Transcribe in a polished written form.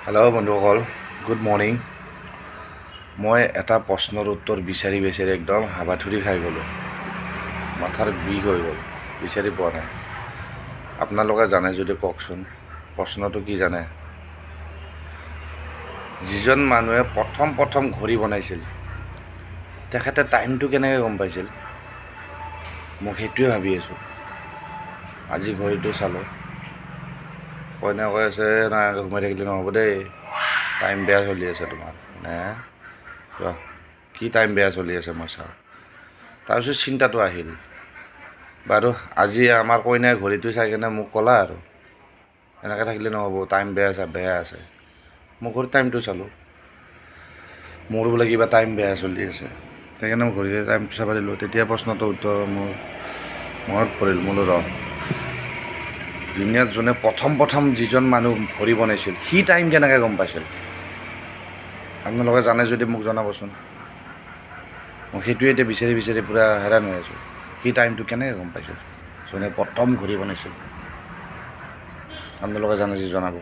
Hello' বন্ধুসকল, good morning. মই এটা প্ৰশ্নৰ উত্তৰ বিচাৰি একদম হাবাথুৰি খাই গ'লোঁ। মাথাৰ বিষ হৈ গ'ল, বিচাৰি পোৱা নাই। আপোনালোকে জানে যদি কওকচোন, প্ৰশ্নটো কি জানে? যিজন মানুহে প্ৰথম ঘড়ী বনাইছিল, তেখেতে টাইমটো কেনেকৈ গম পাইছিল? মোক সেইটোৱে ভাবি আছোঁ। আজি ঘড়ীটো চালোঁ, কইনা কৈ আছে নাই ঘুমাই থাকিলে নহ'ব দেই, টাইম বেয়া চলি আছে তোমাৰ। নে কি টাইম বেয়া চলি আছে মই চাওঁ। তাৰপিছত চিন্তাটো আহিল, বাৰু আজি আমাৰ কইনাই ঘড়ীটো চাই কিনে মোক ক'লা আৰু এনেকৈ থাকিলে নহ'ব, টাইম বেয়া আছে। মই ঘড়ীৰ টাইমটো চালোঁ, মোৰ বোলে কিবা টাইম বেয়া চলি আছে, সেইকাৰণে মই ঘড়ীৰ টাইমটো চাব দিলোঁ। তেতিয়া প্ৰশ্নটোৰ উত্তৰ মোৰ মনত পৰিল। মোলো দুনিয়াত যোনে প্ৰথম যিজন মানুহ ঘড়ী বনাইছিল, সি টাইম কেনেকৈ গম পাইছিল? আপোনালোকে জানে যদি মোক জনাবচোন। মই সেইটোৱে এতিয়া বিচাৰি পূৰা হেৰান হৈ আছোঁ। সি টাইমটো কেনেকৈ গম পাইছিল, যোনে প্ৰথম ঘড়ী বনাইছিল? আপোনালোকে জানে যদি জনাব।